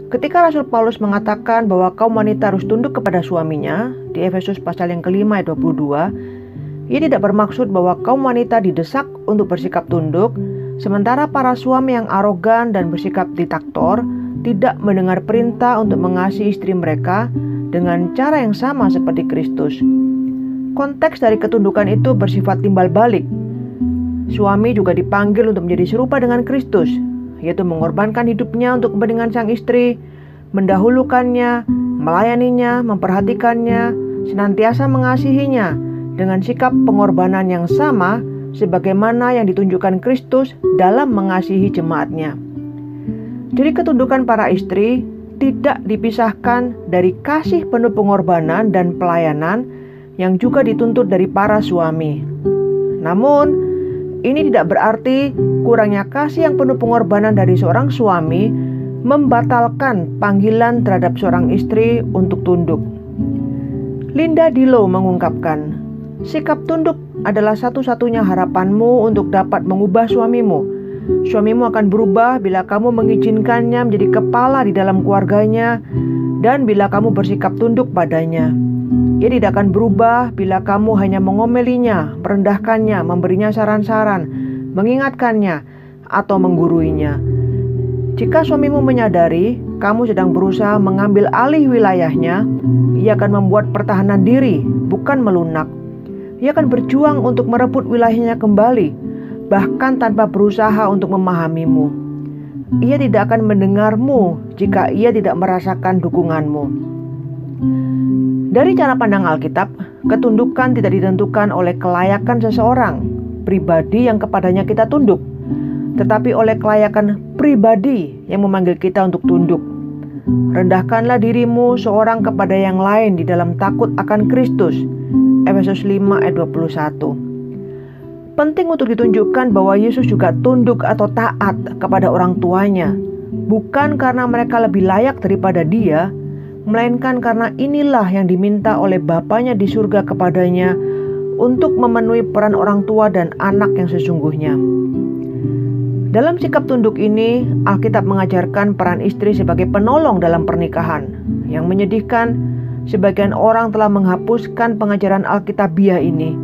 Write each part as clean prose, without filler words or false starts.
Ketika Rasul Paulus mengatakan bahwa kaum wanita harus tunduk kepada suaminya di Efesus pasal yang kelima ayat 22, ia tidak bermaksud bahwa kaum wanita didesak untuk bersikap tunduk, sementara para suami yang arogan dan bersikap diktator tidak mendengar perintah untuk mengasihi istri mereka dengan cara yang sama seperti Kristus. Konteks dari ketundukan itu bersifat timbal balik. Suami juga dipanggil untuk menjadi serupa dengan Kristus, yaitu mengorbankan hidupnya untuk kepentingan sang istri, mendahulukannya, melayaninya, memperhatikannya, senantiasa mengasihinya dengan sikap pengorbanan yang sama sebagaimana yang ditunjukkan Kristus dalam mengasihi jemaatnya. Jadi ketundukan para istri tidak dipisahkan dari kasih penuh pengorbanan dan pelayanan yang juga dituntut dari para suami. Namun, ini tidak berarti kurangnya kasih yang penuh pengorbanan dari seorang suami membatalkan panggilan terhadap seorang istri untuk tunduk. Linda Dilo mengungkapkan, sikap tunduk adalah satu-satunya harapanmu untuk dapat mengubah suamimu. Suamimu akan berubah bila kamu mengizinkannya menjadi kepala di dalam keluarganya dan bila kamu bersikap tunduk padanya. Ia tidak akan berubah bila kamu hanya mengomelinya, merendahkannya, memberinya saran-saran, mengingatkannya, atau mengguruinya. Jika suamimu menyadari kamu sedang berusaha mengambil alih wilayahnya, ia akan membuat pertahanan diri, bukan melunak. Ia akan berjuang untuk merebut wilayahnya kembali, bahkan tanpa berusaha untuk memahamimu. Ia tidak akan mendengarmu jika ia tidak merasakan dukunganmu. Dari cara pandang Alkitab, ketundukan tidak ditentukan oleh kelayakan seseorang, pribadi yang kepadanya kita tunduk, tetapi oleh kelayakan pribadi yang memanggil kita untuk tunduk. Rendahkanlah dirimu seorang kepada yang lain di dalam takut akan Kristus. Efesus 5 ayat 21. Penting untuk ditunjukkan bahwa Yesus juga tunduk atau taat kepada orang tuanya, bukan karena mereka lebih layak daripada Dia, melainkan karena inilah yang diminta oleh Bapanya di surga kepadanya untuk memenuhi peran orang tua dan anak yang sesungguhnya. Dalam sikap tunduk ini, Alkitab mengajarkan peran istri sebagai penolong dalam pernikahan. Yang menyedihkan, sebagian orang telah menghapuskan pengajaran Alkitabiah ini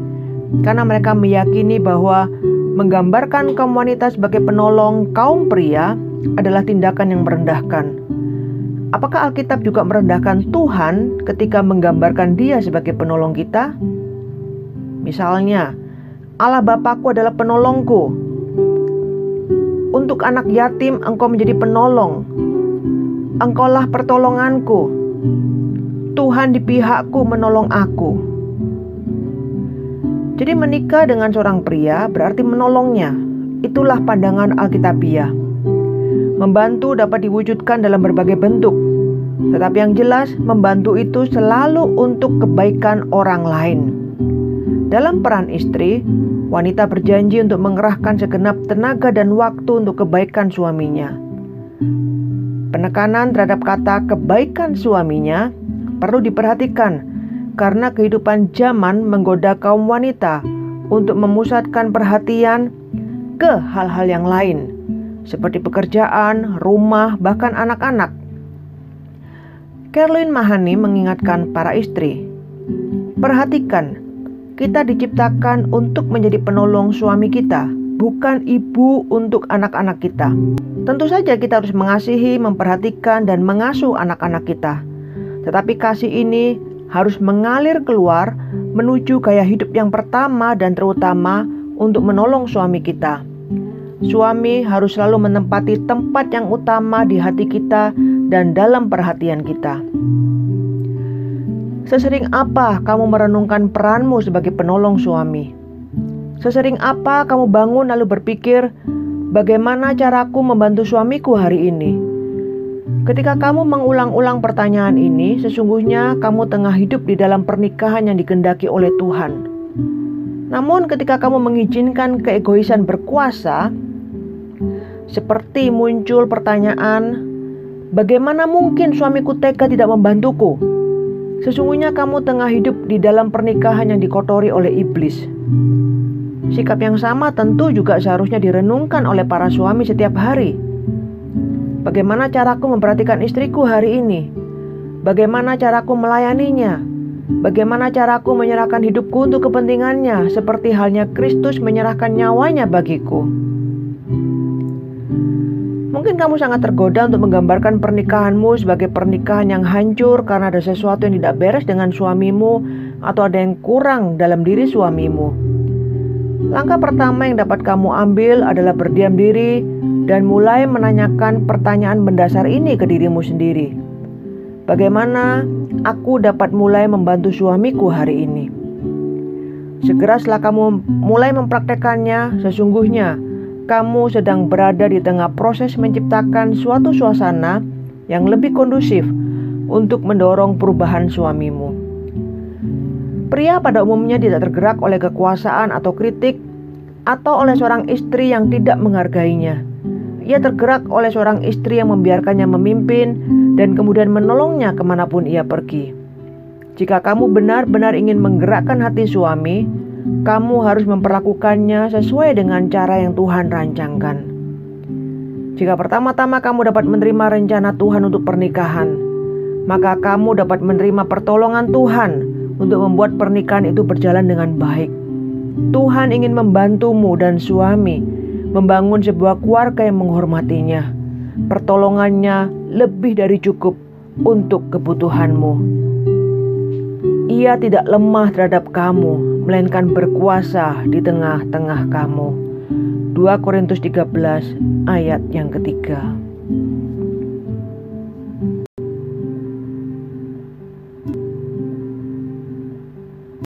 karena mereka meyakini bahwa menggambarkan kaum wanita sebagai penolong kaum pria adalah tindakan yang merendahkan. Apakah Alkitab juga merendahkan Tuhan ketika menggambarkan Dia sebagai penolong kita? Misalnya, Allah Bapakku adalah penolongku. Untuk anak yatim engkau menjadi penolong. Engkaulah pertolonganku. Tuhan di pihakku menolong aku. Jadi menikah dengan seorang pria berarti menolongnya. Itulah pandangan Alkitabiah. Membantu dapat diwujudkan dalam berbagai bentuk, tetapi yang jelas membantu itu selalu untuk kebaikan orang lain. Dalam peran istri, wanita berjanji untuk mengerahkan segenap tenaga dan waktu untuk kebaikan suaminya. Penekanan terhadap kata kebaikan suaminya perlu diperhatikan karena kehidupan zaman menggoda kaum wanita untuk memusatkan perhatian ke hal-hal yang lain, seperti pekerjaan, rumah, bahkan anak-anak. Caroline Mahani mengingatkan para istri, perhatikan, kita diciptakan untuk menjadi penolong suami kita, bukan ibu untuk anak-anak kita. Tentu saja kita harus mengasihi, memperhatikan, dan mengasuh anak-anak kita. Tetapi kasih ini harus mengalir keluar menuju gaya hidup yang pertama dan terutama untuk menolong suami kita. Suami harus selalu menempati tempat yang utama di hati kita dan dalam perhatian kita. Sesering apa kamu merenungkan peranmu sebagai penolong suami? Sesering apa kamu bangun lalu berpikir, bagaimana caraku membantu suamiku hari ini? Ketika kamu mengulang-ulang pertanyaan ini, sesungguhnya kamu tengah hidup di dalam pernikahan yang dikehendaki oleh Tuhan. Namun ketika kamu mengizinkan keegoisan berkuasa, seperti muncul pertanyaan, bagaimana mungkin suamiku tega tidak membantuku? Sesungguhnya kamu tengah hidup di dalam pernikahan yang dikotori oleh iblis. Sikap yang sama tentu juga seharusnya direnungkan oleh para suami setiap hari. Bagaimana caraku memperhatikan istriku hari ini? Bagaimana caraku melayaninya? Bagaimana caraku menyerahkan hidupku untuk kepentingannya, seperti halnya Kristus menyerahkan nyawanya bagiku? Mungkin kamu sangat tergoda untuk menggambarkan pernikahanmu sebagai pernikahan yang hancur karena ada sesuatu yang tidak beres dengan suamimu atau ada yang kurang dalam diri suamimu. Langkah pertama yang dapat kamu ambil adalah berdiam diri dan mulai menanyakan pertanyaan mendasar ini ke dirimu sendiri. Bagaimana aku dapat mulai membantu suamiku hari ini? Segera setelah kamu mulai mempraktekannya, sesungguhnya kamu sedang berada di tengah proses menciptakan suatu suasana yang lebih kondusif untuk mendorong perubahan suamimu. Pria pada umumnya tidak tergerak oleh kekuasaan atau kritik atau oleh seorang istri yang tidak menghargainya. Ia tergerak oleh seorang istri yang membiarkannya memimpin dan kemudian menolongnya kemanapun ia pergi. Jika kamu benar-benar ingin menggerakkan hati suami, kamu harus memperlakukannya sesuai dengan cara yang Tuhan rancangkan. Jika pertama-tama kamu dapat menerima rencana Tuhan untuk pernikahan, maka kamu dapat menerima pertolongan Tuhan untuk membuat pernikahan itu berjalan dengan baik. Tuhan ingin membantumu dan suami membangun sebuah keluarga yang menghormatinya. Pertolongannya lebih dari cukup untuk kebutuhanmu. Ia tidak lemah terhadap kamu, melainkan berkuasa di tengah-tengah kamu. 2 Korintus 13 ayat yang ketiga.